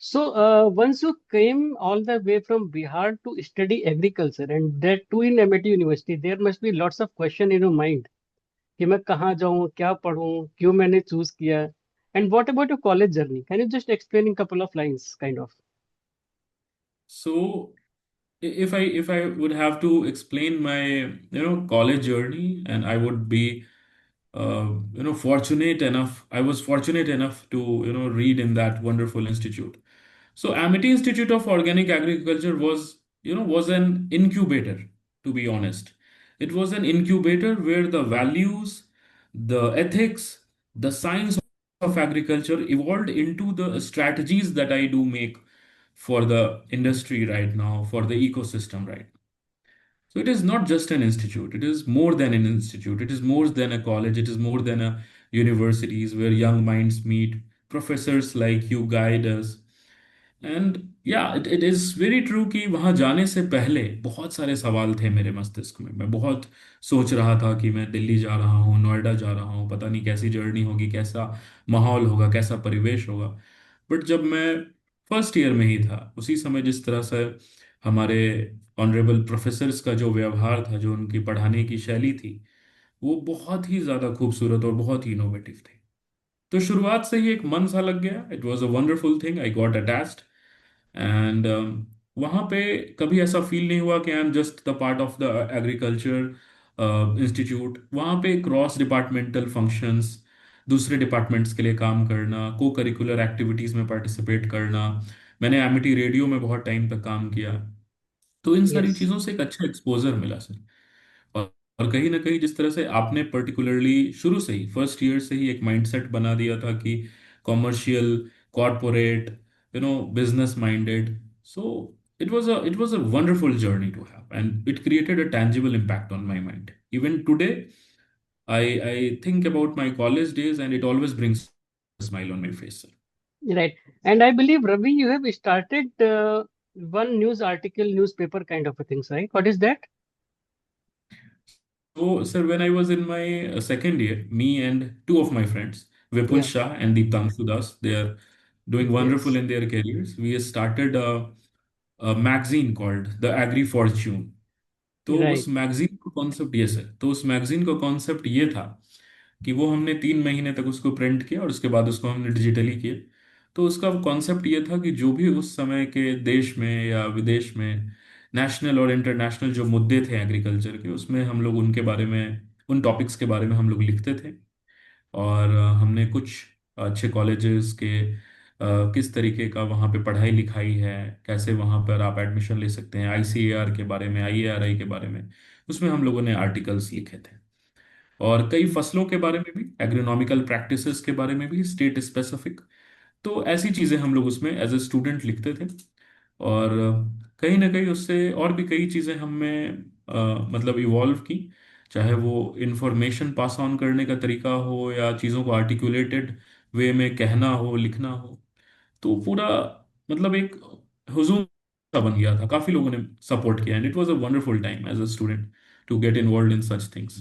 Once you came all the way from Bihar to study agriculture, and that too in MIT University, there must be lots of question in your mind कि मैं कहाँ जाऊँ, क्या पढूं, क्यों मैंने choose किया. And what about your college journey? Can you just explain in couple of lines, kind of? So if I would have to explain my college journey, and I would be fortunate enough, I was fortunate enough to read in that wonderful institute. So Amity Institute of Organic Agriculture was an incubator, to be honest. It was an incubator where the values, the ethics, the science of agriculture evolved into the strategies that I do make for the industry right now, for the ecosystem right now. So it is not just an institute, it is more than an institute, it is more than a college, it is more than a universities where young minds meet, professors like you guide us. And या it is very true कि वहाँ जाने से पहले बहुत सारे सवाल थे मेरे मस्तिष्क में। मैं बहुत सोच रहा था कि मैं दिल्ली जा रहा हूँ, नोएडा जा रहा हूँ, पता नहीं कैसी जर्नी होगी, कैसा माहौल होगा, कैसा परिवेश होगा। बट जब मैं फर्स्ट ईयर में ही था, उसी समय जिस तरह से हमारे ऑनरेबल प्रोफेसर्स का जो व्यवहार था, जो उनकी पढ़ाने की शैली थी, वो बहुत ही ज़्यादा खूबसूरत और बहुत ही इनोवेटिव थी। तो शुरुआत से ही एक मन सा लग गया। It was a wonderful thing, I got attached. And वहाँ पे कभी ऐसा फील नहीं हुआ कि I am just the part of the agriculture institute. वहाँ पे क्रॉस डिपार्टमेंटल फंक्शंस, दूसरे डिपार्टमेंट्स के लिए काम करना, को करिकुलर एक्टिविटीज़ में पार्टिसिपेट करना। मैंने एमिटी रेडियो में बहुत टाइम तक काम किया। तो इन सारी Yes. चीज़ों से एक अच्छा एक्सपोजर मिला सर। और और कहीं ना कहीं जिस तरह से आपने पर्टिकुलरली शुरू से ही फर्स्ट ईयर से ही एक माइंडसेट बना दिया था कि commercial, corporate, business minded, so it was a wonderful journey to have, and it created a tangible impact on my mind. Even today, I think about my college days, and it always brings a smile on my face, sir. Right. And I believe, Ravi, you have started one news article, newspaper kind of a thing, right? What is that? So, sir, when I was in my second year, me and two of my friends, Vipul Yeah. Shah and Deeptangshu Das, they are doing wonderful Yes. in their careers. We started a magazine called The Agri Fortune. तो उस Right. Magazine का concept ये sir, तो उस magazine का concept ये था कि वो हमने 3 महीने तक उसको प्रिंट किया और उसके बाद उसको हमने डिजिटली किया। तो उसका कॉन्सेप्ट ये था कि जो भी उस समय के देश में या विदेश में नेशनल और इंटरनेशनल जो मुद्दे थे एग्रीकल्चर के, उसमें हम लोग उनके बारे में, उन टॉपिक्स के बारे में हम लोग लिखते थे। और हमने कुछ अच्छे कॉलेजेस के किस तरीके का वहाँ पे पढ़ाई लिखाई है, कैसे वहाँ पर आप एडमिशन ले सकते हैं, आईसीएआर के बारे में, आईएआरआई के बारे में, उसमें हम लोगों ने आर्टिकल्स लिखे थे। और कई फसलों के बारे में भी, एग्रोनॉमिकल प्रैक्टिसेस के बारे में भी, स्टेट स्पेसिफिक। तो ऐसी चीज़ें हम लोग उसमें एज ए स्टूडेंट लिखते थे। और कहीं ना कहीं उससे और भी कई चीज़ें हमें मतलब इवॉल्व की। चाहे वो इंफॉर्मेशन पास ऑन करने का तरीका हो या चीज़ों को आर्टिकुलेटेड वे में कहना हो, लिखना हो। तो पूरा मतलब एक हुजूम सा बन गया था। काफ़ी लोगों ने सपोर्ट किया, and it was a wonderful time as a student to get involve in such things.